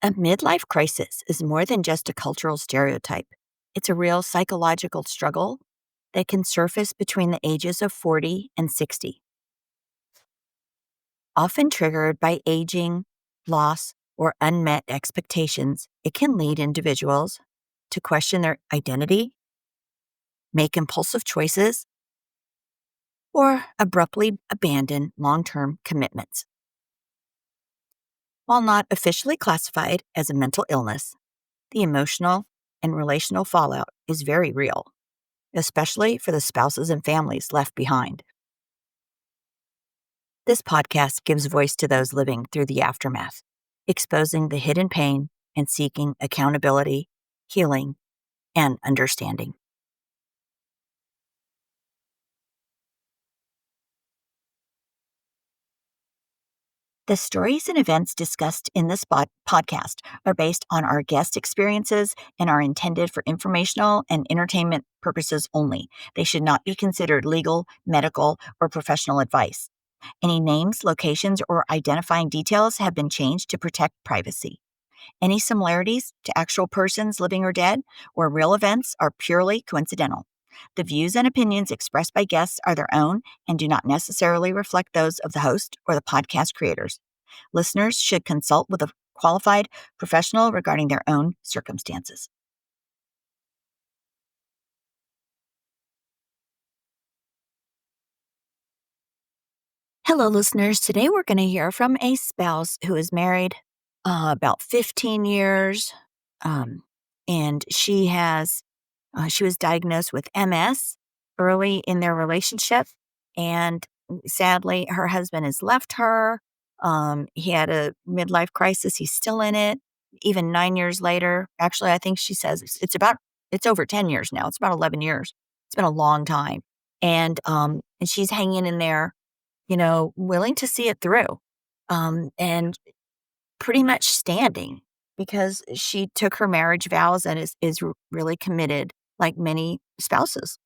A midlife crisis is more than just a cultural stereotype. It's a real psychological struggle that can surface between the ages of 40 and 60, often triggered by aging, loss, or unmet expectations. It can lead individuals to question their identity, make impulsive choices, or abruptly abandon long term commitments. While not officially classified as a mental illness, the emotional and relational fallout is very real, especially for the spouses and families left behind. This podcast gives voice to those living through the aftermath, exposing the hidden pain and seeking accountability, healing, and understanding. The stories and events discussed in this podcast are based on our guest experiences and are intended for informational and entertainment purposes only. They should not be considered legal, medical, or professional advice. Any names, locations, or identifying details have been changed to protect privacy. Any similarities to actual persons living or dead or real events are purely coincidental. The views and opinions expressed by guests are their own and do not necessarily reflect those of the host or the podcast creators. Listeners should consult with a qualified professional regarding their own circumstances. Hello, listeners. Today we're going to hear from a spouse who is married about 15 years, and she was diagnosed with MS early in their relationship, and sadly, her husband has left her. He had a midlife crisis. He's still in it, even 9 years later. Actually, I think she says it's over 10 years now. It's about 11 years. It's been a long time, and she's hanging in there, willing to see it through, and pretty much standing because she took her marriage vows and is really committed, like many spouses.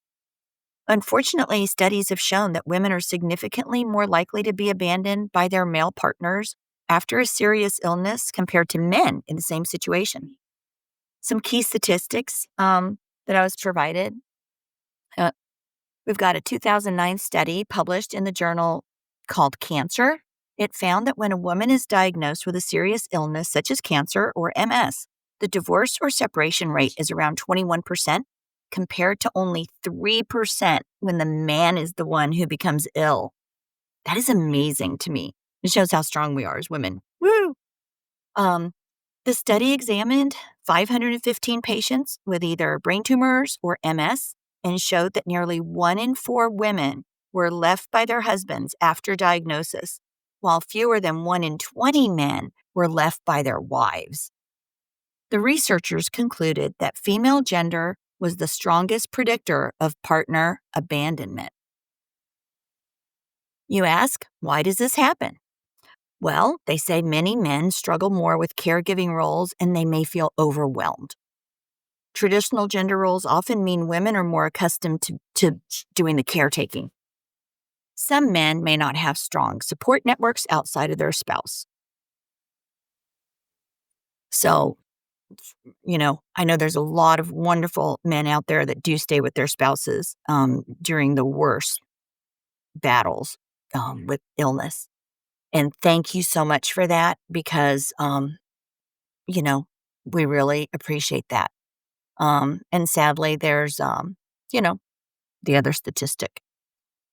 Unfortunately, studies have shown that women are significantly more likely to be abandoned by their male partners after a serious illness compared to men in the same situation. Some key statistics that I was provided. Uh, we've got a 2009 study published in the journal called Cancer. It found that when a woman is diagnosed with a serious illness such as cancer or MS, the divorce or separation rate is around 21%, compared to only 3% when the man is the one who becomes ill. That is amazing to me. It shows how strong we are as women. Woo! The study examined 515 patients with either brain tumors or MS and showed that nearly 1 in 4 women were left by their husbands after diagnosis, while fewer than 1 in 20 men were left by their wives. The researchers concluded that female gender was the strongest predictor of partner abandonment. You ask, why does this happen? Well, they say many men struggle more with caregiving roles and they may feel overwhelmed. Traditional gender roles often mean women are more accustomed to doing the caretaking. Some men may not have strong support networks outside of their spouse. So, I know there's a lot of wonderful men out there that do stay with their spouses during the worst battles with illness. And thank you so much for that because, we really appreciate that. And sadly, there's, the other statistic.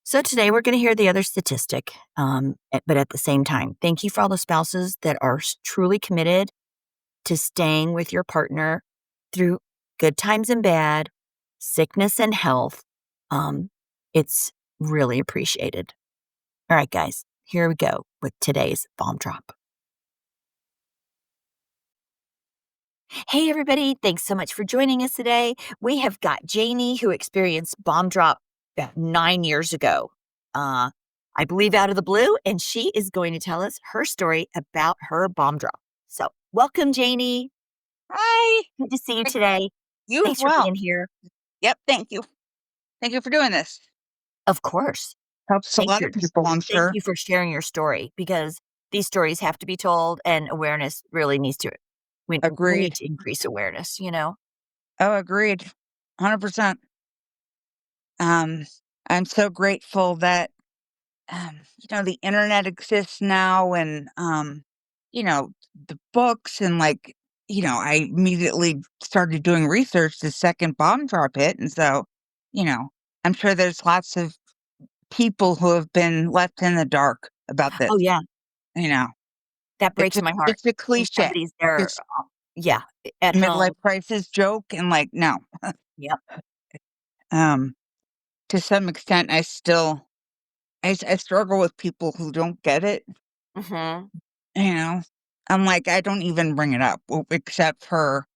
So today we're going to hear the other statistic, but at the same time, thank you for all the spouses that are truly committed to staying with your partner through good times and bad, sickness and health. It's really appreciated. All right, guys, here we go with today's bomb drop. Hey, everybody. Thanks so much for joining us today. We have got Janie, who experienced bomb drop about 9 years ago, I believe out of the blue, and she is going to tell us her story about her bomb drop. So welcome, Janie. Hi. Good to see you today. You Thanks as well. for being here. Yep. Thank you. Thank you for doing this. Of course. Helps a lot of people, I'm Thank sure. you for sharing your story because these stories have to be told and awareness really needs to We need Agreed. to increase awareness, you know? Oh, agreed. 100%. Um, I'm so grateful that, the internet exists now and, the books and, like, I immediately started doing research the second bomb drop hit, and so, you know, I'm sure there's lots of people who have been left in the dark about this, Oh, yeah, you know? that It's breaks a my heart it's a when cliche. somebody's there, It's yeah, at home. midlife crisis joke and, like, no. Yep, Um, to some extent, I struggle with people who don't get it, mhm, you know? I'm like, I don't even bring it up, w except for,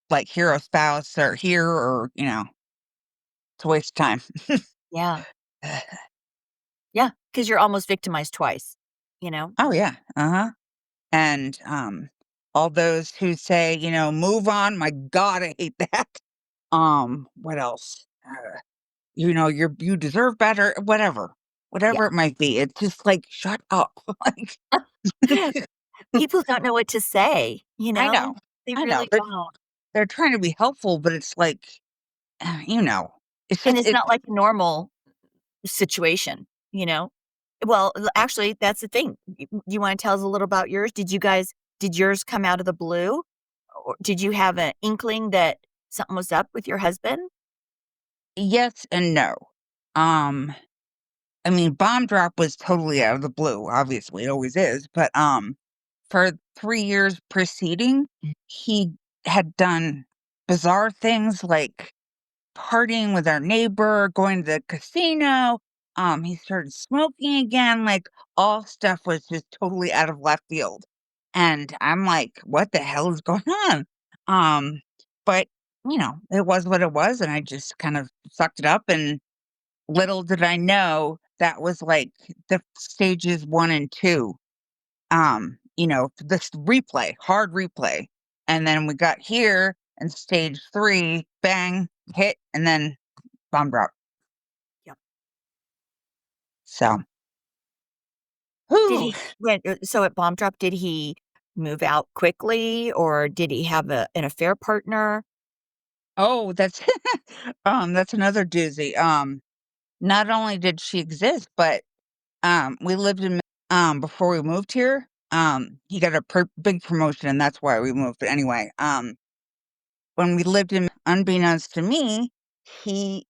like, hero spouse or here or, it's a waste of time. yeah, yeah, because 'cause you're almost victimized twice, you know? Oh, yeah, uh-huh, and, all those who say, "Move on," my god, I hate that. What else? You deserve better, whatever Yeah. it might be. It's just like, shut up. Like, People don't know what to say, you I know? know, They I know. really don't, They're trying to be helpful, but it's like, you know, it's and just it's not like a normal situation, you know? Well, actually, that's the thing. You wanna tell us a little about yours? Did yours come out of the blue? Or did you have an inkling that something was up with your husband? yes and no. Um, I mean, bomb drop was totally out of the blue. Obviously, it always is. But for 3 years preceding, he had done bizarre things like partying with our neighbor, going to the casino. He started smoking again, like all stuff was just totally out of left field. And I'm like, what the hell is going on? Um, but it was what it was, and I just kind of sucked it up and little did I know that was like the stages one and two. This replay, hard replay. And then we got here and stage three, bang, hit, and then bomb drop. Yep. So, Did whew. he so at bomb drop, did he move out quickly, or did he have an affair partner? Oh, that's another doozy. Not only did she exist, but we lived in before we moved here. He got a big promotion, and that's why we moved. But anyway, when we lived in, unbeknownst to me, he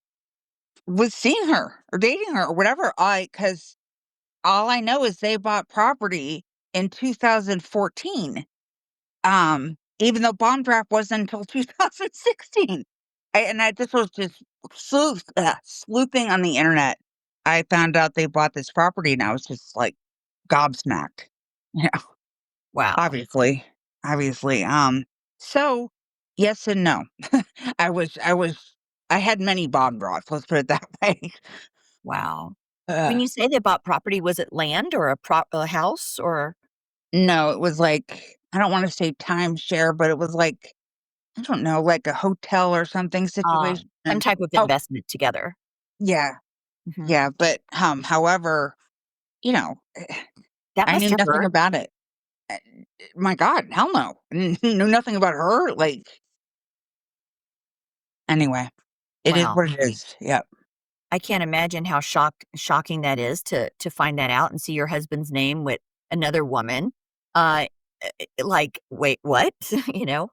was seeing her or dating her or whatever. Because all I know is they bought property in 2014. Even though bomb draft wasn't until 2016. I just was just sleuthing on the internet. I found out they bought this property and I was just like gobsmacked. Yeah, Wow, obviously. Obviously. So yes and no. I had many bomb drafts, let's put it that way. wow. Uh, When you say they bought property, was it land or a house or, no, it was like I don't want to say timeshare, but it was like I don't know, like a hotel or something situation. some type of Oh, investment together? yeah, Mhm. yeah, but, however, you know, That I must knew have nothing hurt. about it. Eh, my god, hell no. Knew nothing about her, like anyway, it is Wow. what it is, yep. I can't imagine how shocking that is to find that out and see your husband's name with another woman. Like, "Wait, what?" You know?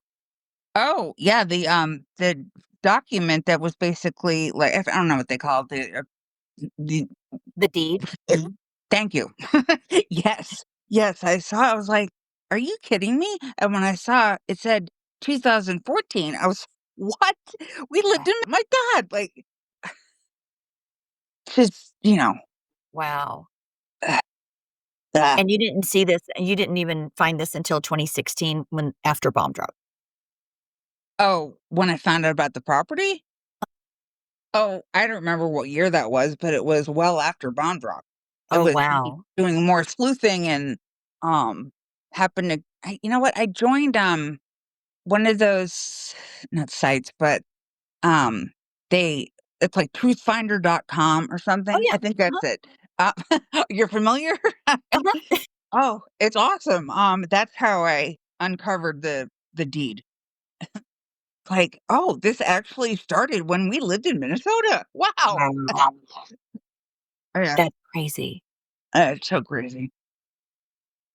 Oh, yeah, the document that was basically, like, I don't know what they call it, the The deed? thank you. Yes. Yes, I saw I was like, "Are you kidding me?" And when I saw it said 2014, I was, "What? We Wow. lived in my god," like, just, Wow. ugh, ugh. And you didn't even find this until 2016 when after bomb drop? Oh, when I found out about the property? Oh, I don't remember what year that was, but it was well after bomb drop. It Oh, was me wow. doing more sleuthing and, happened to you know what? I joined, one of those not sites, but Um, they it's like truthfinder.com or Oh, something. yeah. I think Uh-huh, that's it. Uh, you're familiar? uh-huh. Oh, it's awesome. That's how I uncovered the the deed. Like, "Oh, this actually started when we lived in Minnesota. Wow." Wow. Yeah, That's crazy. it's so crazy.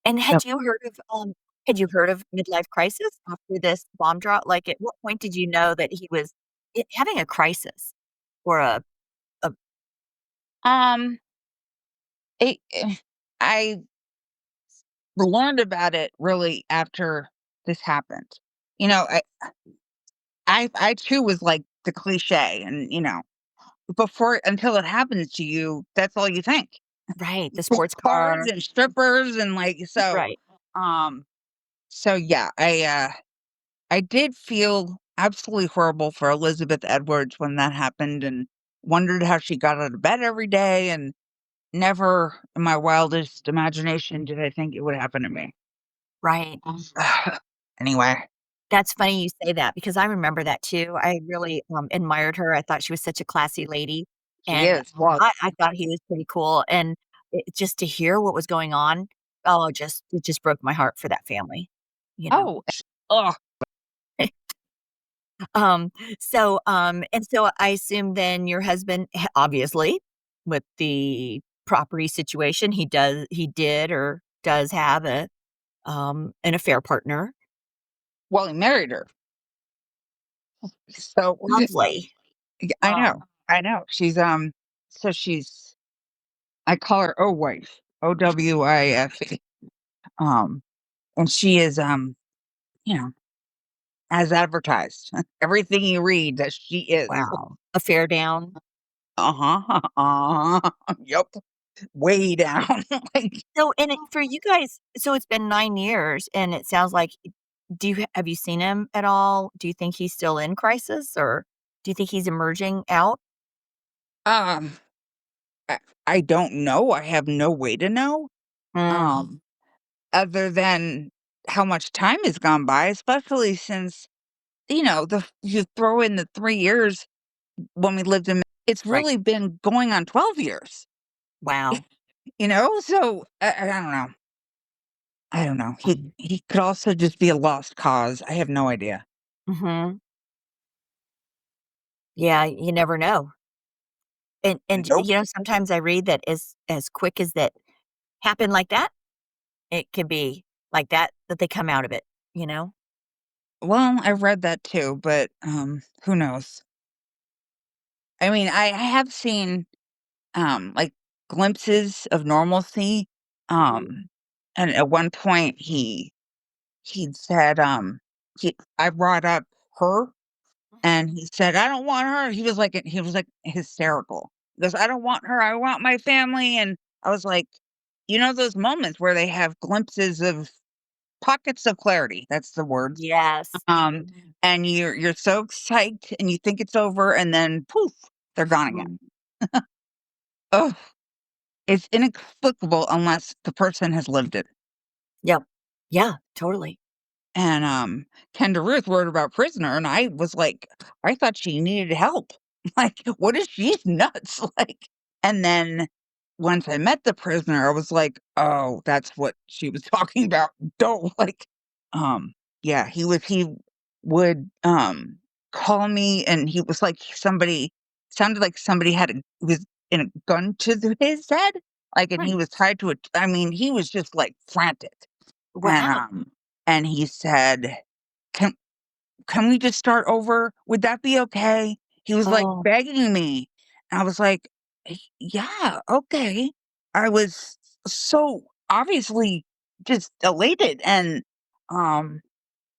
And Yep. had you heard of midlife crisis after this bomb drop? Like, at what point did you know that he was having a crisis or a Um, I learned about it really after this happened. You know, I too was like the cliche and, before until it happens to you, that's all you think. right, the Think sports cars car. and strippers and like Right, um so yeah, I did feel absolutely horrible for Elizabeth Edwards when that happened and wondered how she got out of bed every day and never in my wildest imagination did I think it would happen to me. right. Anyway, That's funny you say that because I remember that too. I really, admired her. I thought she was such a classy lady, she and is. Well, I thought he was pretty cool, and just to hear what was going on, it just broke my heart for that family, you know? oh, oh, Um, and so I assume then your husband, obviously, with the property situation, he did or does have an affair partner. well, he married her. So Lovely. yeah, I know. Oh, I know. So she's I call her O wife. OWIFE. Um and she is you know, as advertised. Everything you read that she is. wow. Affair down. Uh-huh. Uh-huh. Yep. Way down. Like, So, and for you guys, so it's been 9 years, and it sounds like have you seen him at all? Do you think he's still in crisis, or do you think he's emerging out? um, I, I don't know. I have no way to know. Mm, Um, other than how much time has gone by, especially since, you throw in the 3 years when we lived in it's right. really been going on 12 years, Wow. So I don't know. I don't know. He could also just be a lost cause. I have no idea. Mhm. Yeah, you never know. Nope. Sometimes I read that as quick as that happened like that, it could be like that they come out of it, you know? Well, I read that too, but who knows? I mean, I have seen like glimpses of normalcy. Mhm. Um and at one point he'd said I brought up her Mhm. and he said, "I don't want her." He was like hysterical. He goes, "I don't want her. I want my family." And I was like, those moments where they have glimpses of pockets of clarity. That's the words. Yes. Um, and you're so psyched and you think it's over and then poof, they're gone again. Mhm. Oh, it's inexplicable unless the person has lived it. Yep. Yeah, totally. And, Kenda Ruth wrote about Prisoner, and I was like, I thought she needed help. Like, what is she's nuts, like and then once I met the prisoner, I was like, "Oh, that's what she was talking about." Don't like, um, yeah, he would call me, and he was like somebody sounded like somebody had was in a gun to his head, like, and he Right. was tied to I mean, he was just, like, frantic. And, Wow. and he said, "Can can we just start over? Would that be okay?" He was, like, Oh, begging me. And I was like, Yeah, okay." I was so obviously just elated um,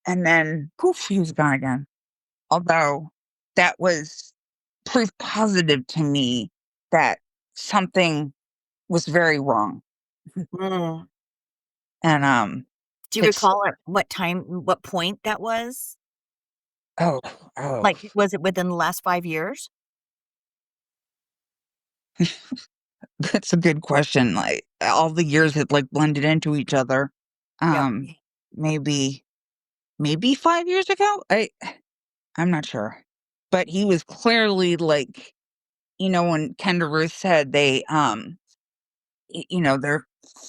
and then poof, he was gone again. Although that was proof positive to me that something was very wrong. mm. And, Do you it's recall at what point that was? oh, oh. Like, was it within the last 5 years? That's a good question, like, all the years had, like, blended into each other. Yep. Um, maybe maybe 5 years ago? I'm not sure. But he was clearly, like, when Kenda Ruth said they're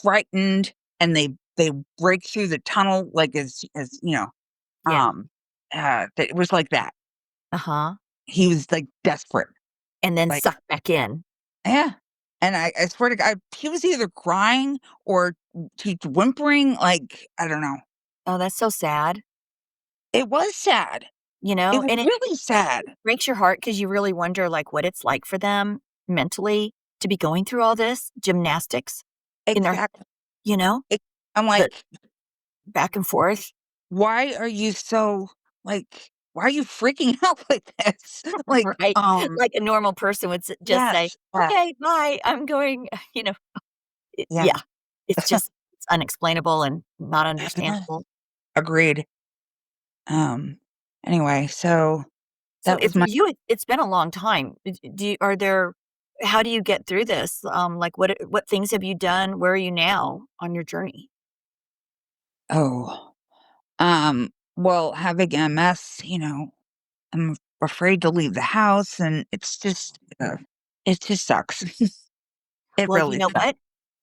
frightened and they break through the tunnel, like, as Yeah. That it was like that. Uh-huh. He was, like, desperate, And then like sucked back in. yeah, and I swear to God, he was either crying or he's whimpering, like, I don't know. Oh, that's so sad, It was sad. It was and it really sad. breaks your heart because you really wonder, like, what it's like for them mentally to be going through all this gymnastics in their Exactly. you know, It I'm the like, back and forth. "Why are you so why are you freaking out like this?" Like, Right? Like a normal person would just say, yes, "Okay, bye, I'm going," you know, yeah. yeah, it's unexplainable and not understandable. Agreed. Um, anyway, so So that if was for my you, it's been a long time. Do you are there how do you get through this? Like, what things have you done? Where are you now on your journey? oh, well, having MS, I'm afraid to leave the house, and it just sucks. It Well, you really know sucks. what?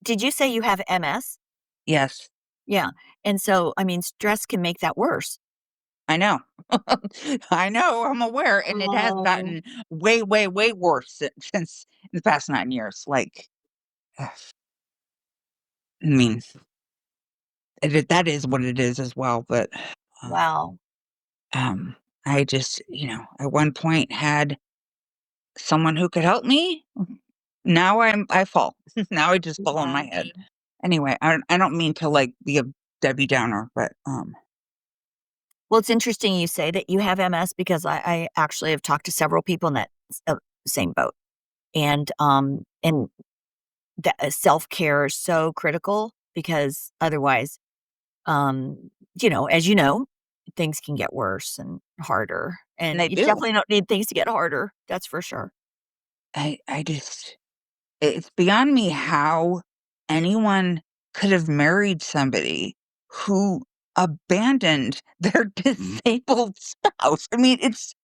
Did you say you have MS? Yes, Yeah, and so, I mean, stress can make that worse. I know. I know, I'm aware, and it has Oh. gotten way, way, way worse since the past 9 years, like, ugh, I mean, that is what it is as well, but, uh, Wow. um, I just, at one point had someone who could help me. Now I fall. Now I just fall on Yeah. my head. Anyway, I don't mean to, like, be a Debbie Downer, but, Well, it's interesting you say that you have MS because I actually have talked to several people in that same boat, and that self-care is so critical because otherwise, as you know, things can get worse and harder, and and they you do. definitely don't need things to get harder, that's for sure. I just it's beyond me how anyone could have married somebody who abandoned their disabled spouse. I mean, it's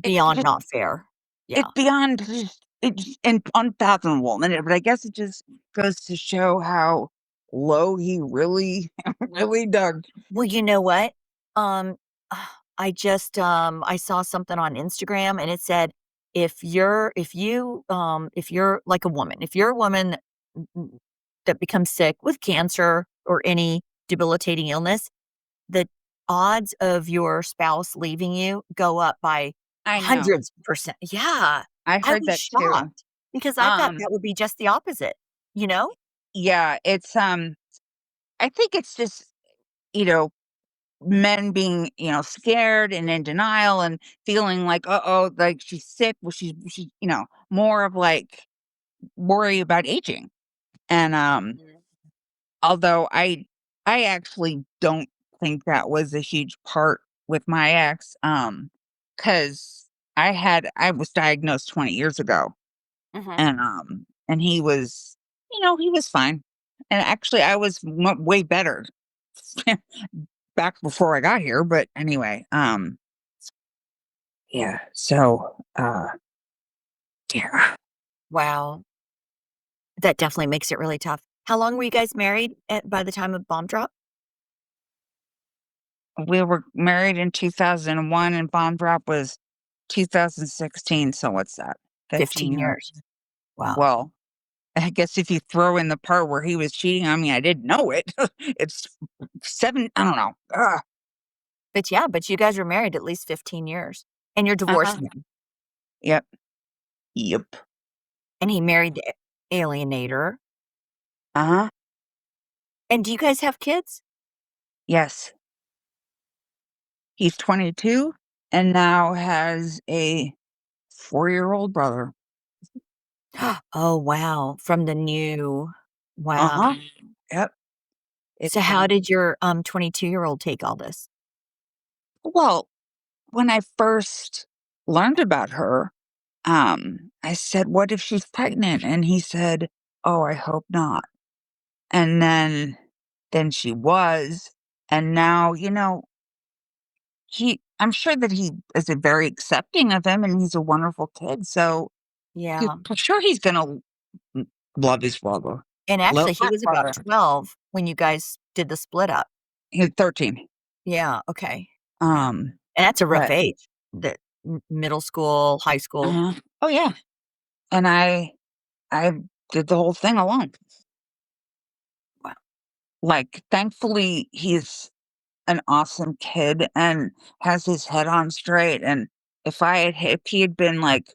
Beyond just not fair. it's Yeah. beyond just it's and unfathomable, and but I guess it just goes to show how low he really, really dug. Well, you know what? Um, I saw something on Instagram and it said, if you're like a woman, if you're a woman that becomes sick with cancer or any debilitating illness, the odds of your spouse leaving you go up by I know. hundreds of percent. Yeah. I I heard was that too. shocked because I thought Um, that would be just the opposite, you know? yeah, I think it's just, you know, men being, scared and in denial and feeling like, "Uh-oh, like, she's sick." Well, she's, more of, like, worry about aging. And, although I actually don't think that was a huge part with my ex, because I was diagnosed 20 years ago, Mhm. and he was fine. And actually, I was way better back before I got here, but anyway, yeah, so, yeah, Wow. That definitely makes it really tough. How long were you guys married by the time of bomb drop? we were married in 2001 and Bomb Drop was 2016, so what's that? 15 15 years. years. Wow. Well, I guess if you throw in the part where he was cheating on me, I didn't know it. It's 7 I don't know. Ugh. But yeah, but you guys were married at least 15 years, and you're Uh-huh. divorced now, Yep. Yep. and he married the alienator. Uh-huh. And do you guys have kids? Yes. He's 22 and now has a 4-year-old brother. Oh, wow, from the new wow. Uh-huh. Yep. So It's, how did your, 22-year-old take all this? well, when I first learned about her, I said, "What if she's pregnant?" And he said, "Oh, I hope not." And then she was, and now, I'm sure that he is a very accepting of him, and he's a wonderful kid, so Yeah, for sure he's gonna love his brother. and Love actually, he my was about brother. 12 when you guys did the split up. He's 13. Yeah, okay. Yeah. Um, And that's a rough but age. The middle school, high school. oh, yeah, and I did the whole thing alone. Wow. Like, thankfully, he's an awesome kid and has his head on straight, and if he had been, like,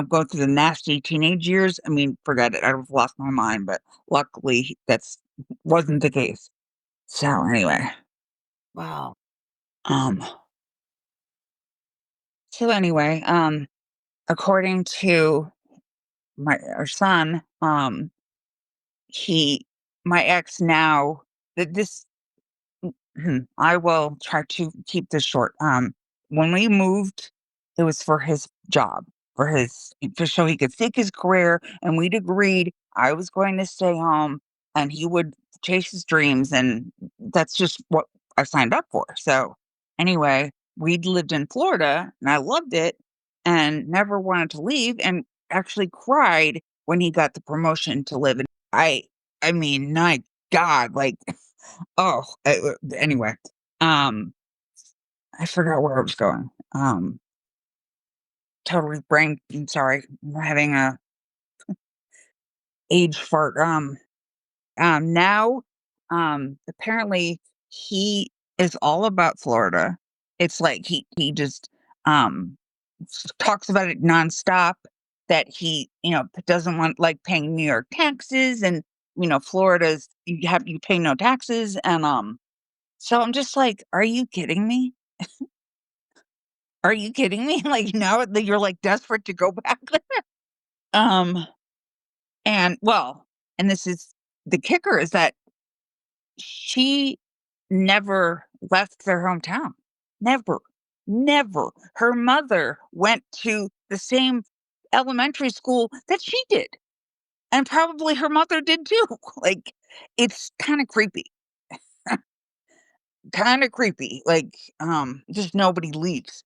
go through the nasty teenage years, I mean, forget it, I'd have lost my mind, but luckily, that's wasn't the case. So, anyway, Wow. um according to our son, he my ex now that this I will try to keep this short. When we moved, it was for his job, for so he could seek his career, and we'd agreed I was going to stay home, and he would chase his dreams, and that's just what I signed up for. So, anyway, we'd lived in Florida, and I loved it, and never wanted to leave, and actually cried when he got the promotion to live in. I mean, my God, like oh, anyway, um, I forgot where I was going. Totally I'm sorry, I'm having a age fart. Now, apparently he is all about Florida. It's like he just talks about it nonstop. That he doesn't want like paying New York taxes, and Florida's you pay no taxes, and so I'm just like, are you kidding me? Are you kidding me? Like, now that you're, like, desperate to go back there? Um, and well, and this is the kicker is that she never left their hometown. Never. Never. Her mother went to the same elementary school that she did, and probably her mother did too. Like, it's kinda creepy. Kinda creepy. Like, just nobody leaves.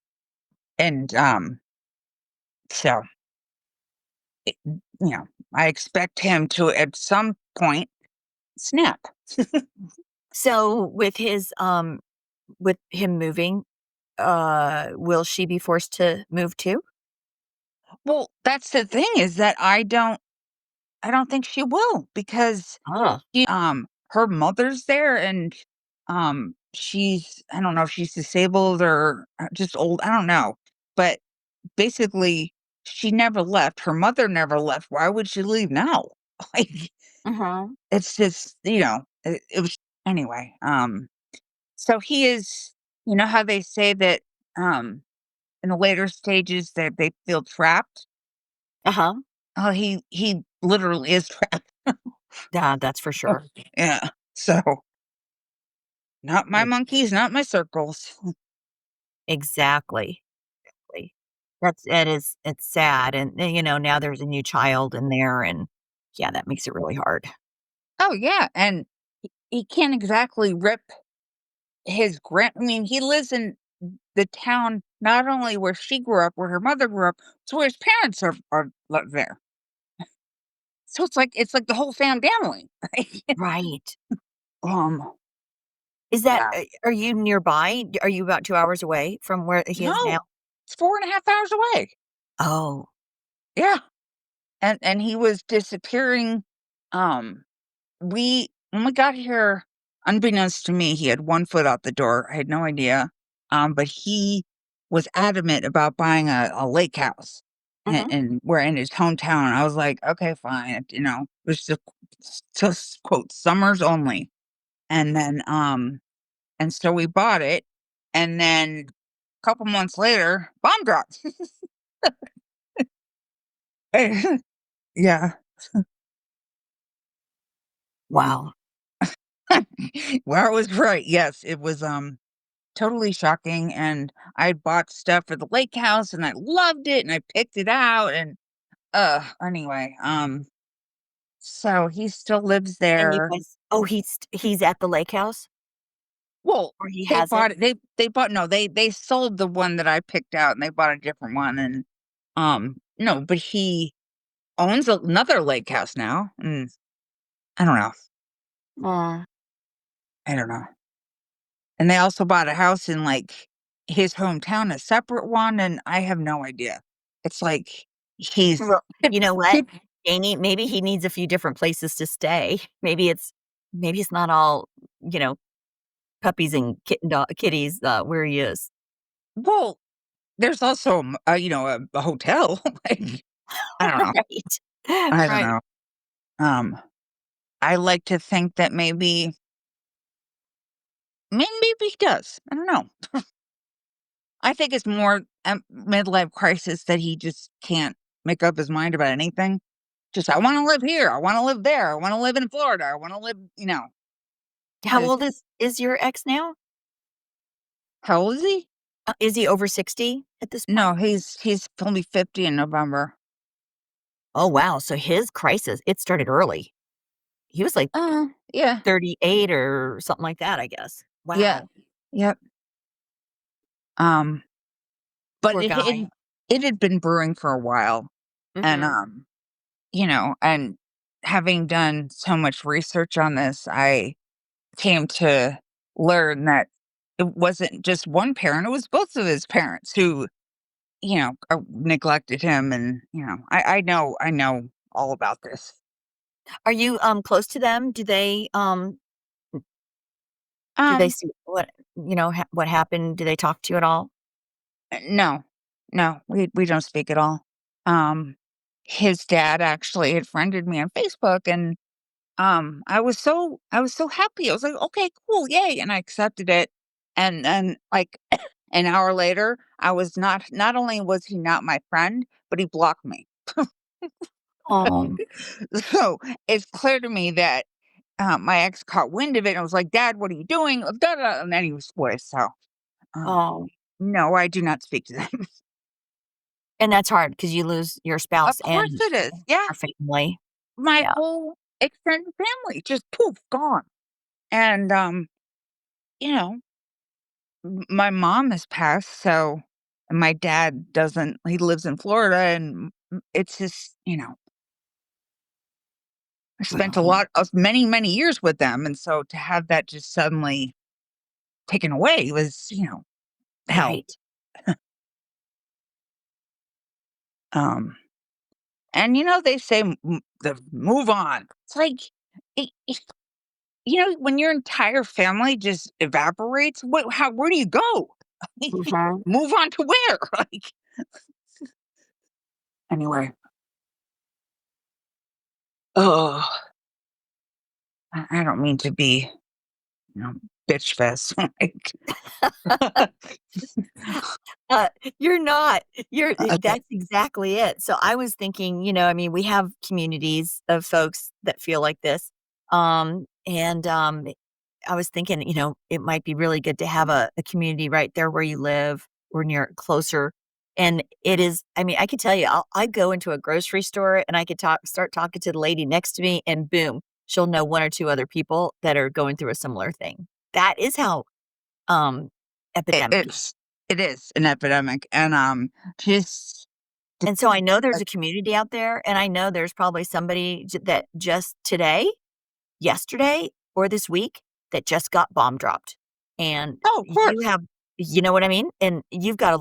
And, so I expect him to at some point snap. So with him moving, will she be forced to move too? Well, that's the thing is that I don't think she will because Oh. her mother's there and she's I don't know if she's disabled or just old, I don't know. But basically she never left. Her mother never left. Why would she leave now? Like Mhm. it's just, it was anyway. So he is, how they say that in the later stages that they feel trapped? Uh-huh. Oh, he literally is trapped. Yeah, that's for sure. Yeah. So, not my Ex monkeys, not my circles. exactly. Exactly. It's sad, and, now there's a new child in there, and, yeah, that makes it really hard. Oh, yeah, and he can't exactly rip I mean, he lives in the town not only where she grew up, where her mother grew up, it's where his parents are live there. So it's like the whole family. Right? Right. Um, Is that yeah. are you nearby? Are you about 2 hours away from where he is now? No, it's 4.5 hours away. Oh. Yeah. And he was disappearing. We when we got here, unbeknownst to me, he had one foot out the door. I had no idea. But he was adamant about buying a lake house, Mhm. and we're in his hometown. I was like, okay, fine. It was just quote summers only. And then and so we bought it, and then a couple months later, bomb dropped. Yeah. Wow. Well, I was right. Yes, it was totally shocking, and I bought stuff for the lake house, and I loved it, and I picked it out, and anyway, so he still lives And you there. guys he's at the lake house? Well, Or he they hasn't? bought it. They bought no, they sold the one that I picked out, and they bought a different one, and no, but he owns another lake house now. I don't know. Aw. I don't know. and they also bought a house in, like, his hometown, a separate one, and I have no idea. It's like he's Well, you know what, he Janie, maybe he needs a few different places to stay. Maybe it's not all, you know, puppies and kitties, where he is. well, there's also, a hotel, like, I don't know. Right. I don't Right. know. Um, I like to think that maybe he does. I don't know. I think it's more a midlife crisis that he just can't make up his mind about anything. Just, "I wanna live here. I wanna live there. I wanna live in Florida. I wanna live," How 'cause old is your ex now? how old is he? Is he over 60 at this No, point? he's gonna be 50 in November. Oh, wow, so his crisis, it started early. He was, like, Yeah. 38 or something like that, I guess. Yeah. Wow, Yep. Um, but poor guy. it had been brewing for a while, and, Mhm. and having done so much research on this, I came to learn that it wasn't just one parent, it was both of his parents who, neglected him, and, I know all about this. Are you, close to them? Do they Um, see what happened? Do they talk to you at all? no. No, we don't speak at all. Um, his dad actually had friended me on Facebook, and, I was so happy. I was like, "Okay, cool, yay," and I accepted it, and then, like, an hour later, I was not only was he not my friend, but he blocked me. Oh, So, it's clear to me that, my ex caught wind of it and was like, "Dad, what are you doing?" Da, da, and then he was split, so, um, oh, no, I do not speak to them. and that's hard because you lose your Of spouse course and it is, yeah. your family. My Yeah. whole extended family just poof, gone, and, you know, my mom has passed, so and my dad doesn't he lives in Florida, and it's just, I spent a Mhm. lot of many, many years with them, and so to have that just suddenly taken away was, hell. Right. Um, and, they say move on. It's like, when your entire family just evaporates, where do you go? Mhm. Move on to where? Like, anyway. Oh, I don't mean to be, you know, bitch fest. Like, Uh, you're not. okay. That's exactly it. So I was thinking, I mean, we have communities of folks that feel like this. And I was thinking, it might be really good to have a community right there where you live or near closer. And it is, I mean, I could tell you, I go into a grocery store and I could start talking to the lady next to me, and boom, she'll know one or two other people that are going through a similar thing. That is how um It, epidemic. it's it is an epidemic, and just to And so I know there's like, a community out there, and I know there's probably somebody that just today, yesterday, or this week that just got bomb dropped. And oh, of you course. have you know what I mean? And you've got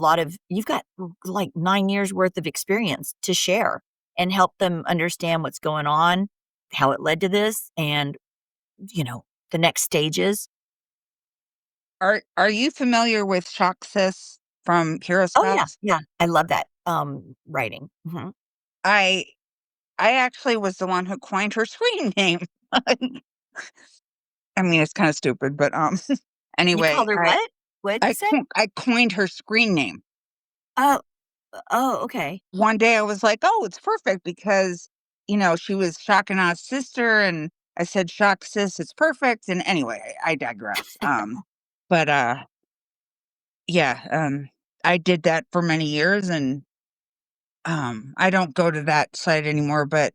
like 9 years worth of experience to share and help them understand what's going on, how it led to this, and, the next stages. Are you familiar with Shock Sis from Hero Oh, yeah, Spouse? yeah. I love that, writing. Mhm. I I actually was the one who coined her screen name. I mean, it's kinda stupid, but, You anyway, called her I what? What'd you I say? co I coined her screen name. Oh, oh, okay. One day I was like, "Oh, it's perfect," because, she was Shock and Awe's sister, and I said, "Shock Sis, it's perfect," and anyway, I digress. But, yeah, I did that for many years, and, I don't go to that site anymore, but,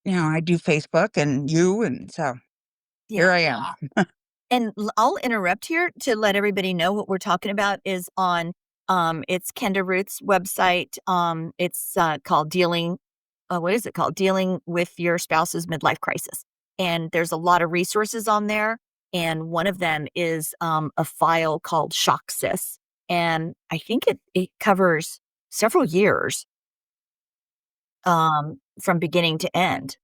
I do Facebook and and so here Yeah. I am. And I'll interrupt here to let everybody know what we're talking about is on it's Kenda Ruth's website. It's called what is it called? Dealing with Your Spouse's Midlife Crisis. And there's a lot of resources on there. and one of them is, a file called ShockSys, and I think it covers several years, from beginning to end.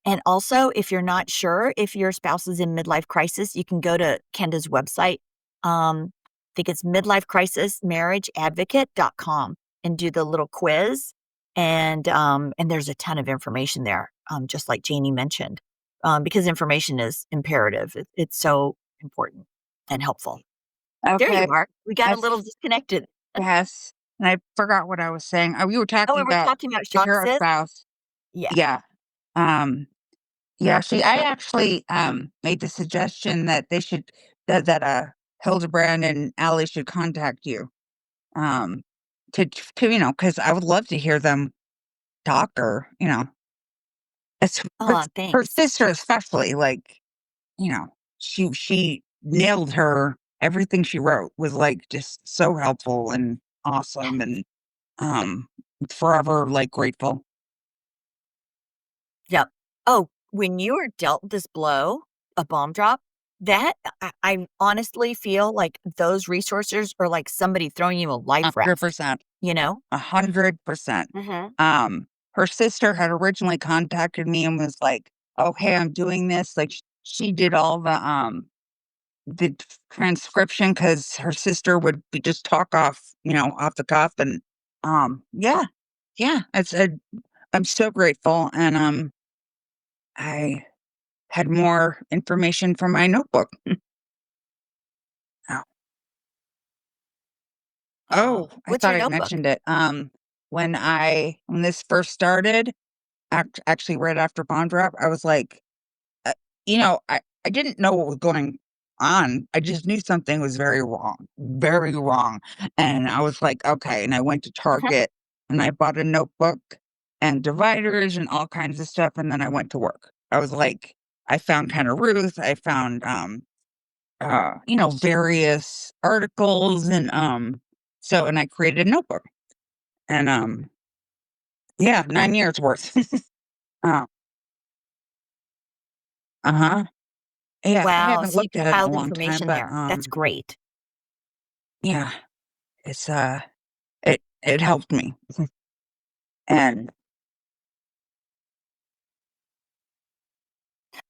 And also, if you're not sure if your spouse is in midlife crisis, you can go to Kenda's website. I think it's midlifecrisismarriageadvocate.com and do the little quiz. And there's a ton of information there, just like Janie mentioned, because information is imperative. It's so important and helpful. There Okay. you are. We got a little Yes. disconnected. Yes. And I forgot what I was saying. Oh, we were Oh, talking we were about talking about the shock hero sis. spouse. Yeah. Yeah. Um, yeah, see, I actually, made the suggestion that they should that Hildebrand and Allie should contact you, um, because I would love to hear them talk or, it's her Oh, her thanks. sister especially, like, you know, she nailed her everything she wrote was, like, just so helpful and awesome and, um, forever, like, grateful. Yep. Oh, when you were dealt this blow, a bomb drop, that I honestly feel like those resources are like somebody throwing you a life raft, 100%. you know? 100%. Mhm. Her sister had originally contacted me and was like, "Oh, hey, I'm doing this." Like, she did all the transcription because her sister would be just talk off, off the cuff and, yeah, yeah, I'm so grateful, and, I had more information from my notebook. Oh, oh, I What's your thought I notebook? mentioned it. When this first started, actually right after Bond Drop, I was like, uh, I didn't know what was going on. I just knew something was very wrong. And I was like, okay. And I went to Mhm. Target and I bought a notebook and dividers and all kinds of stuff. And then I went to work. I was like, I found kind of Ruth. I found, various articles and, and I created a notebook and, yeah, 9 years worth. uh, uh-huh. Yeah, I Wow, haven't so you looked at it in a compiled long time, information but, there. That's great. yeah, it's, it helped me. And,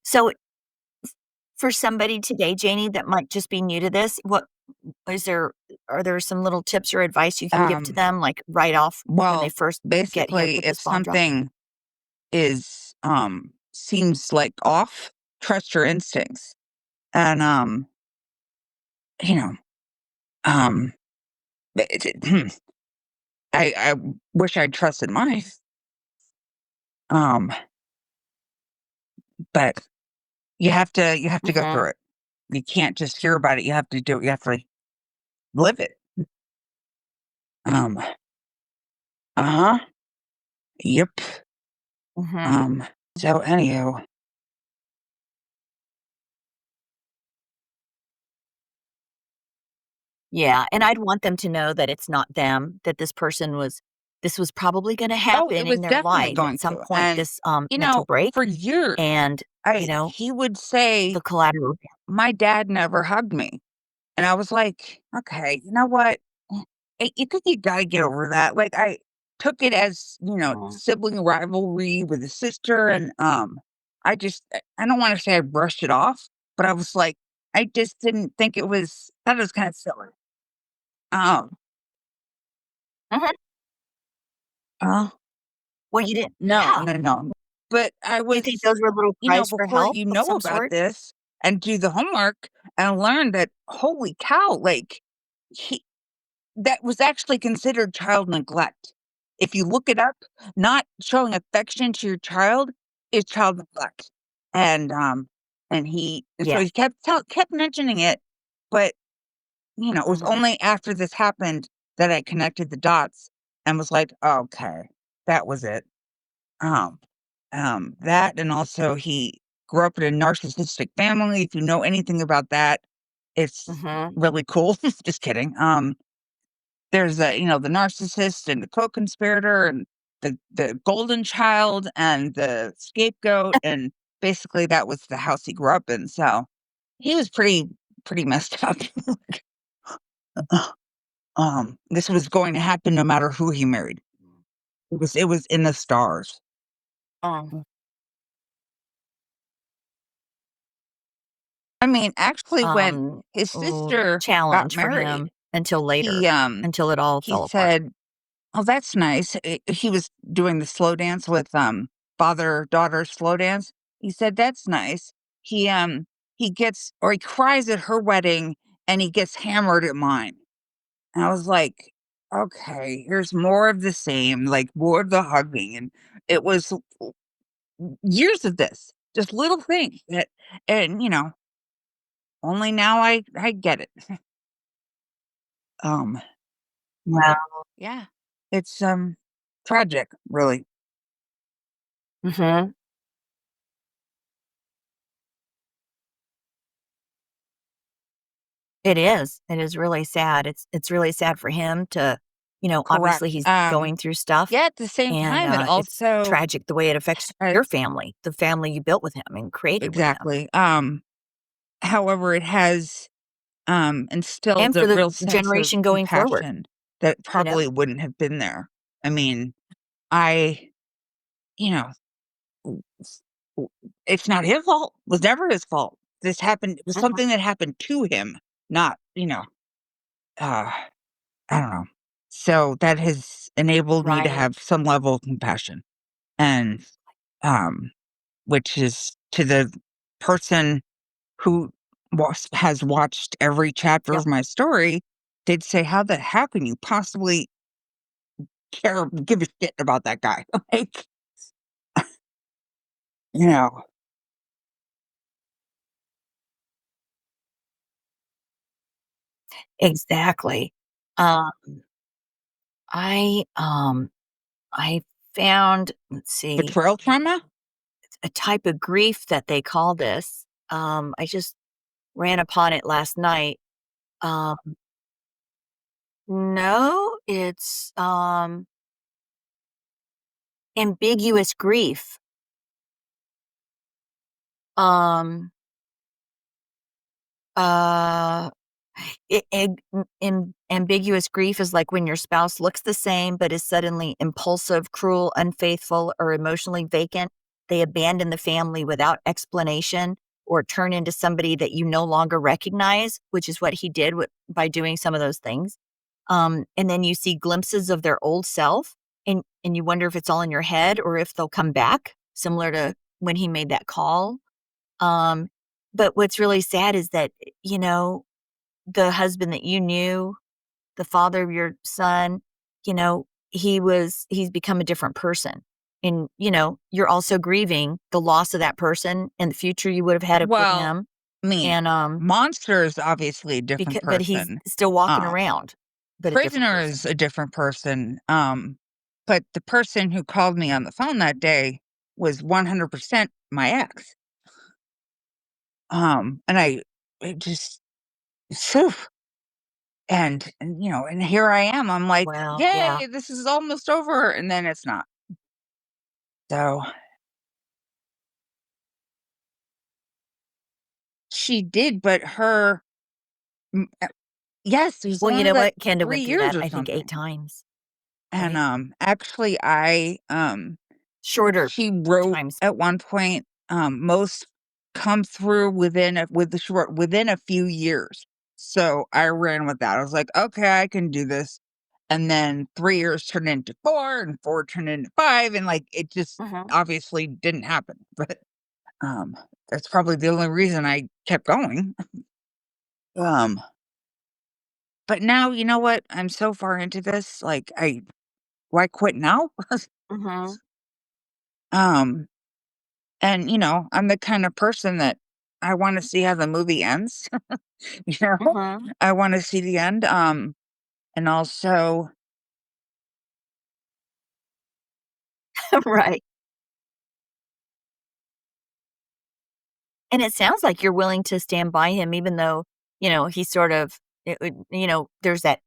So for somebody today, Janie, that might just be new to this, what is there are there some little tips or advice you can give to um, them, like, right off when they well, first get hit basically, with if this bomb drop? something seems like off, trust your instincts. And, you know, um, I wish I'd trusted mine, um, but you have to go Mhm. through it. You can't just hear about it, you have to do it, you have to live it. Um, uh-huh, yep, Mhm. um, so anywho, Yeah, and I'd want them to know that it's not them, that this was probably gonna oh, it happen was in their definitely life at going some to, point, and, this, mental break, for years, and, you I know, he would say, the collateral "My dad never hugged me." And I was like, "Okay, you know what? You think you gotta get over that." Like, I took it as, damage. sibling rivalry with a sister, and, I don't wanna say I brushed it off, but I was like, I just didn't think thought it was kinda silly. Um, Mhm. uh, Well, you didn't no, yeah. no, no. But I Do you think was those were little cries for before help you of know some about sort? this and do the homework and learn that, holy cow, like, he that was actually considered child neglect. If you look it up, not showing affection to your child is child neglect. And, so Yeah. he kept mentioning it, but, it was Mhm. only after this happened that I connected the dots and was like, "Okay, that was it." Um, that and also he grew up in a narcissistic family. If you know anything about that, it's Mhm. really cool. Just kidding. there's the narcissist and the co-conspirator and the golden child and the scapegoat, and basically that was the house he grew up in, so he was pretty messed up. This was going to happen no matter who he married. It was in the stars. Um, I mean, actually, when um, his sister got challenge for him married, until later, he, until it all he fell apart. said, "Oh, that's nice." He was doing the slow dance with, father-daughter slow dance. He said, "That's nice." He gets or he cries at her wedding, and he gets hammered at mine. And I was like, "Okay, here's more of the same, like, more of the hugging," and it was years of this, just little things that and, only now I get it. Um, but Wow. yeah, it's, tragic, really. Mhm. It is. It is really sad. It's really sad for him to obviously Correct. he's going through stuff, Yeah, at the same and, time, it it's also tragic the way it affects has your family, the family you built with him and created with him, exactly, however, it has, and instilled for a the real sense of generation going forward, compassion that you know? probably wouldn't have been there. I mean, I you know, w s w it's not his fault, it was never his fault. This happened it was Mhm. something that happened to him, not, uh, I don't know. So, that has enabled me to Right. have some level of compassion, and, um, which is to the person who has watched every chapter Yep. of my story, they'd say, "How the heck can you possibly give a shit about that guy?" Like, you know, Exactly. Um, I found, let's see, betrayal trauma? a type of grief that they call this. I just ran upon it last night. Um, no, it's, ambiguous grief. Um, uh ambiguous grief is like when your spouse looks the same but is suddenly impulsive, cruel, unfaithful, or emotionally vacant. They abandon the family without explanation or turn into somebody that you no longer recognize, which is what he did by doing some of those things. And then you see glimpses of their old self, and you wonder if it's all in your head or if they'll come back, similar to when he made that call. Um, but what's really sad is that, you know, the husband that you knew, the father of your son, he's become a different person. And, you're also grieving the loss of that person and the future you would have had with Well, him. I mean, And, Monster is obviously a different but he's person. still walking Um, around, but a different Prisoner person. is a different person, but the person who called me on the phone that day was 100% my ex. And it just phew, and here I am, I'm like, Well, yeah. "Yay, this is almost over," and then it's not. So, she did, but mm, uh yes, it was Well, you only know like what? Kenda 3 went through years that, or I think, 8 something. times, And, right? actually, Shorter she wrote times. at one point, most come through within a few years. So, I ran with that. I was like, "Okay, I can do this." And then 3 years turned into 4, and 4 turned into 5, and, like, it just Mhm, obviously didn't happen. But, um, that's probably the only reason I kept going. Um, but now, you know what? I'm so far into this, like, why quit now? mhm, Um And, I'm the kind of person that I wanna see how the movie ends, you know? mhm. I wanna see the end, and also Right. And it sounds like you're willing to stand by him even though, he sort of there's that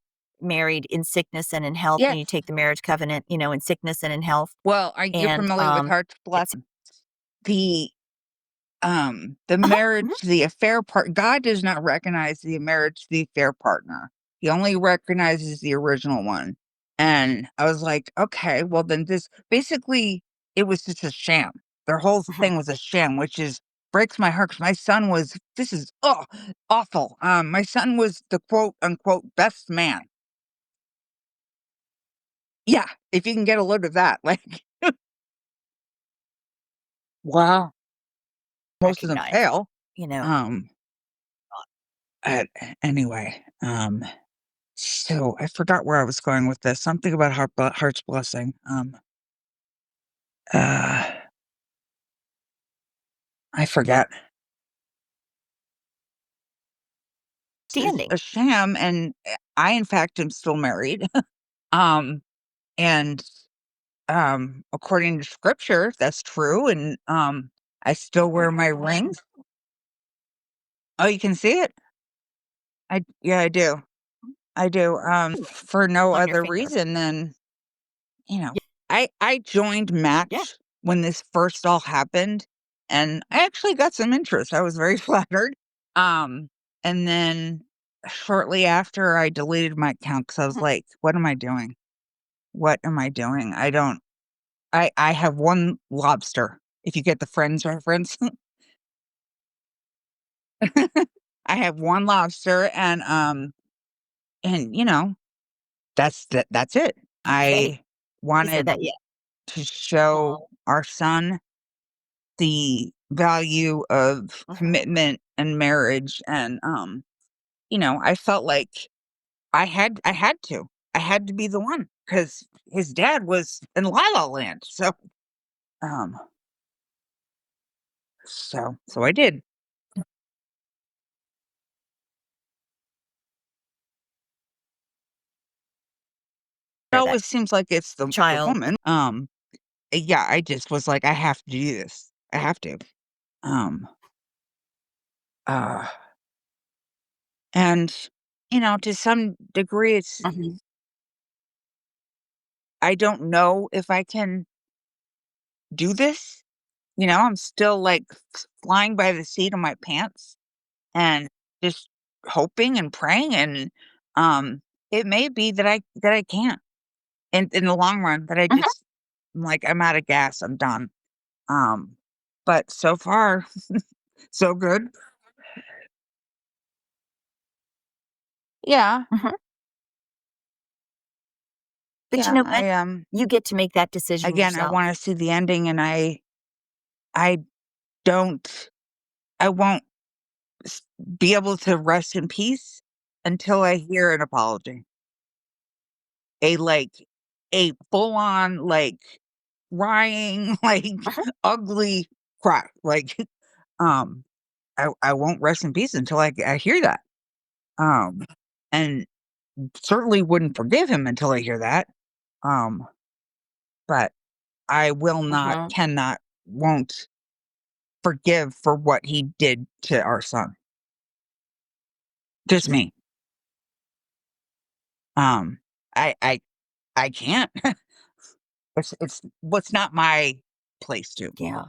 married in sickness and in health when you Yes. take the marriage covenant, in sickness and in health, Well, are you and, familiar with Heart's it's Blessing? The the uh-huh, mhm, marriage, the affair part, God does not recognize the marriage, the affair partner. He only recognizes the original one. And I was like, okay, well then this basically it was just a sham. Their whole mhm. thing was a sham, which is breaks my heart 'cause my son was this is awful. My son was the quote unquote best man. Yeah, if you can get a load of that, like wow, most of them Recognize, fail. you know, Um, uh, anyway, so I forgot where I was going with this. Something about Heart's Blessing. Uh, I forget. It's standing. a sham, and I, in fact, am still married. um, and according to scripture, that's true. And I still wear my rings. Oh, you can see it. I do. I do. For no On your other finger. reason than you know, Yeah, I joined yeah, Match when this first all happened, and I actually got some interest. I was very flattered. Um, and then shortly after, I deleted my account because I was mhm, like, "What am I doing? What am I doing? I don't. I have one lobster. If you get the Friends reference, I have one lobster, and that's it. okay. I He said wanted that, yeah. to show our son the value of Mhm, commitment and marriage and I felt like I had to be the one because his dad was in La La Land. Um so I did. It for that always seems like it's the child. woman. Yeah, I just was like I have to do this. I have to. Um uh and to some degree it's Mhm, I don't know if I can do this. I'm still, like, f flying by the seat of my pants and just hoping and praying, and, um, it may be that I can't in the long run, that I mhm, just I'm like, "I'm out of gas, I'm done." Um, but so far, so good. Yeah, mhm. But you yeah, know what? You get to make that decision again, I yourself. wanna see the ending, and I don't I won't s be able to rest in peace until I hear an apology. A, like a full-on, like, crying, like, Mhm, ugly cry, like, um, I won't rest in peace until I hear that, um, and certainly wouldn't forgive him until I hear that, um, but I will not, mhm. cannot, won't forgive for what he did to our son. Just me. Um, I can't. It's what's not my place to. Yeah,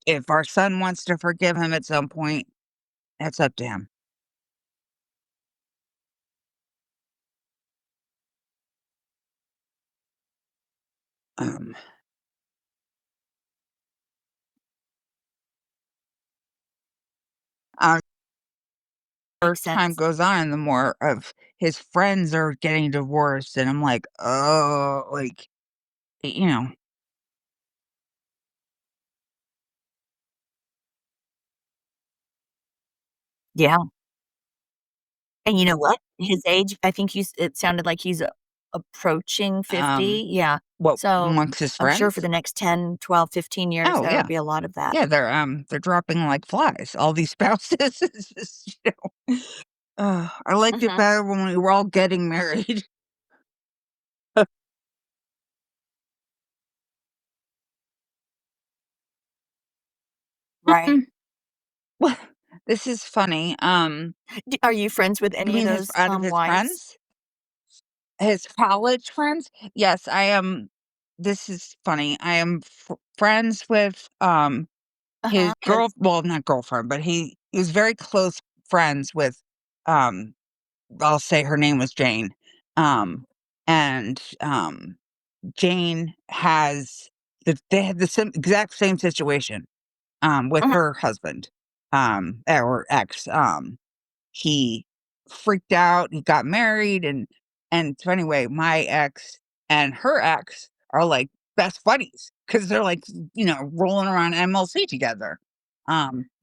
If our son wants to forgive him at some point, that's up to him. Um, uh, makes time sense. goes on, the more of his friends are getting divorced, and I'm like, "Oh," like, you know, Yeah, and you know what? His age, I think it sounded like he's, approaching um, 50, yeah. what So, amongst his I'm sure for friends? the next 10, 12, 15 years, Oh, there will yeah. be a lot of that. Yeah, they're dropping like flies, all these spouses. It's just, I liked it Mhm, better when we were all getting married. right. Well, this is funny. Are you friends with You any of mean his those, out of his wives? friends? His college friends? Yes, I am this is funny. I am friends with, his Uh-huh, not girlfriend, but he was very close friends with, um, I'll say her name was Jane. And Jane has they had the exact same situation, with mhm, her husband, or ex. He freaked out, he got married, and so anyway, my ex and her ex are, like, best buddies because 'cause they're, like, rolling around MLC together.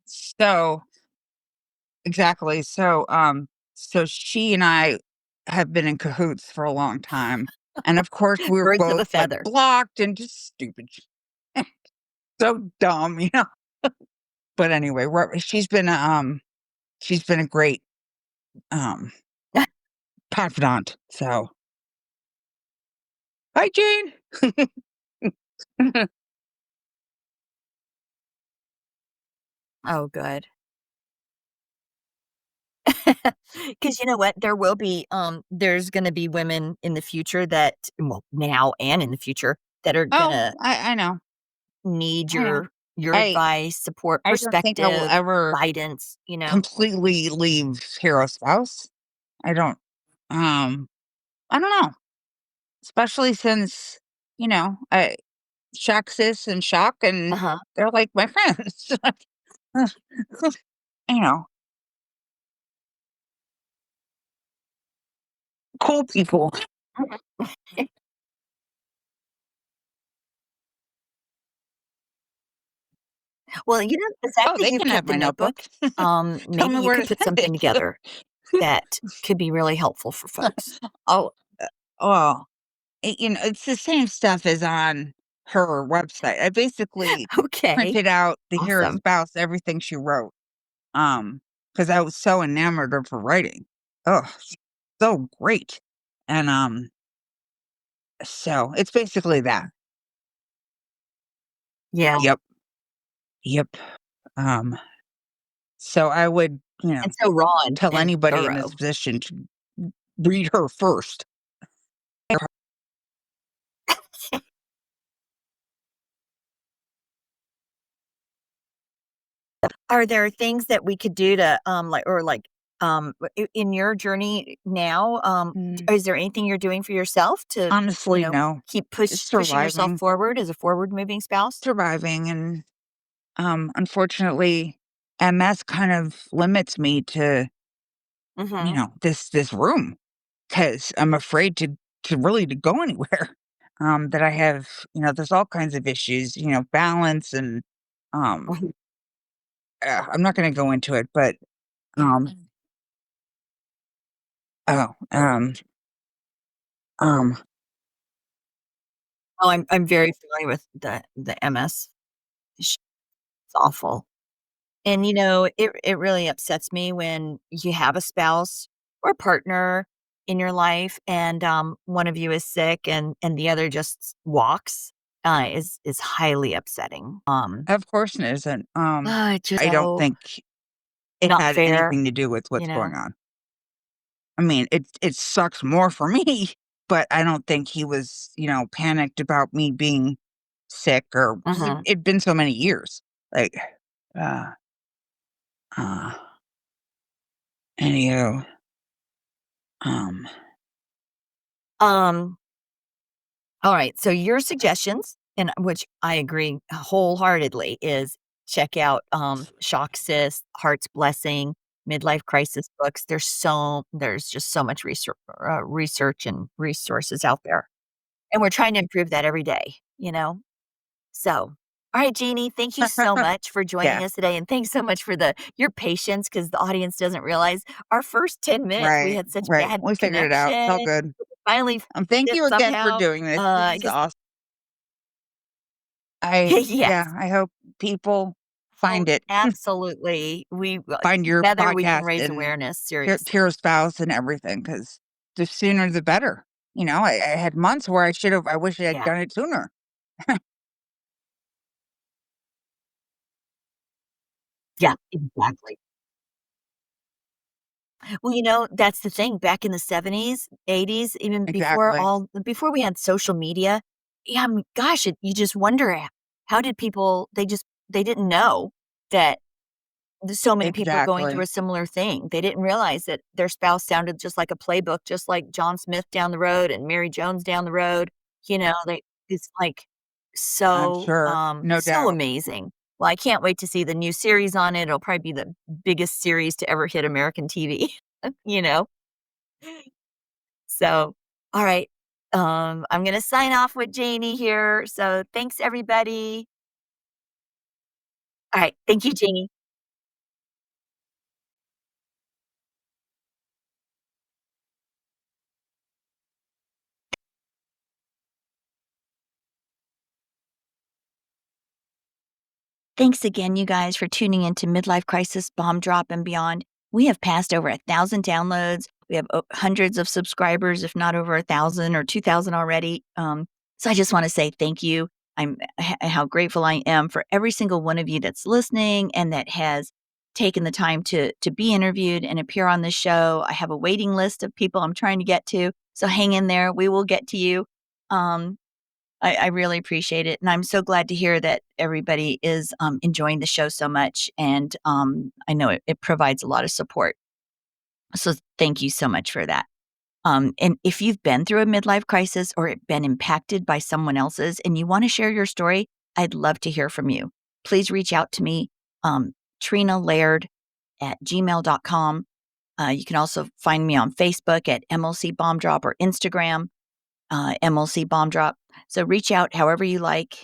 So exactly. So she and I have been in cahoots for a long time, and of course, we were birds of both, a like, feather. blocked and just stupid. So dumb, you know? But anyway, she's been a great, um, confidant, so "Hi, Jane." Oh, good. 'Cause you know what? There will be, there's gonna be women in the future that well, now and in the future, that are Oh, gonna I know, need I know. your I advice, support, I don't think I will perspective, ever guidance, you know? completely leave Hero Spouse. I don't, um, I don't know, especially since, I Shock Sis and Shock, and Uh-huh. they're like my friends. You know, cool people. Well, the fact Oh, that they you've can have kept a my notebook. notebook, Tell maybe me you where could to put send something it. together that could be really helpful for folks. Oh, well, it's the same stuff as on her website. I basically Okay. printed out the Hero Awesome. Spouse, everything she wrote, because I was so enamored of her writing. Oh, so great. And, so it's basically that. Yeah, Yep, yep. Um, so I would, and so raw tell and anybody in this thorough. position to read her first. Are there things that we could do to, in your journey now, Mm, is there anything you're doing for yourself to, honestly, no. keep Just pushing yourself surviving, forward as a forward moving spouse? surviving, and unfortunately, MS kind of limits me to, Mhm. this room because I'm afraid to really to go anywhere. That I have, there's all kinds of issues, balance and um Mhm. I'm not going to go into it, but um oh um Oh, I'm very familiar with the MS. It's awful. And, it really upsets me when you have a spouse or partner in your life and, one of you is sick and the other just walks, is highly upsetting. of course it isn't. It's just I don't so think it not had fair, anything to do with you what's going know? on. I mean, it sucks more for me, but I don't think he was, panicked about me being sick or because Mhm. it'd been so many years. Like, uh, uh, anywho, um, Um, alright, so your suggestions, and which I agree wholeheartedly, is check out, Shock Sis, Heart's Blessing, midlife crisis books. There's just so much research and resources out there, and we're trying to improve that every day, you know? So, alright, Jeannie, thank you so much for joining yeah, us today, and thanks so much for your patience because the audience doesn't realize our first 10 minutes, we right, had such right. bad We figured it out. It's all connection. good. Finally Thank it you again for somehow, doing this. This I is guess awesome. yes. I hope people Oh, find it, absolutely. find your Together we can podcast raise and awareness, hear seriously. a spouse and everything because the sooner the better. I had months where I wish I had Yeah. done it sooner. Yeah, exactly. Well, that's the thing, back in the '70s, '80s, even Exactly. before we had social media, yeah, gosh, you just wonder, how did people they didn't know that so many people are going through Exactly. a similar thing. They didn't realize that their spouse sounded just like a playbook, just like John Smith down the road and Mary Jones down the road, it's, like, I'm sure. No so doubt. amazing. Well, I can't wait to see the new series on it. It'll probably be the biggest series to ever hit American TV, you know? So, all right, I'm gonna sign off with Janie here, so thanks, everybody. All right, thank you, Janie. Thanks again, you guys, for tuning into Midlife Crisis Bomb Drop and Beyond. We have passed over 1,000 downloads. We have hundreds of subscribers, if not over 1,000 or 2,000 already. So I just want to say thank you. How grateful I am for every single one of you that's listening and that has taken the time to be interviewed and appear on the show. I have a waiting list of people I'm trying to get to, so hang in there. We will get to you. Um, I really appreciate it, and I'm so glad to hear that everybody is, enjoying the show so much, and, I know it provides a lot of support. So thank you so much for that. And if you've been through a midlife crisis or been impacted by someone else's and you wanna share your story, I'd love to hear from you. Please reach out to me, Trina Laird at gmail.com. You can also find me on Facebook at MLC Bomb Drop or Instagram MLC Bomb Drop. So reach out however you like.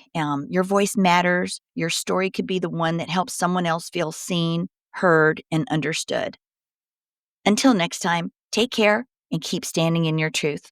Your voice matters. Your story could be the one that helps someone else feel seen, heard, and understood. Until next time, take care and keep standing in your truth.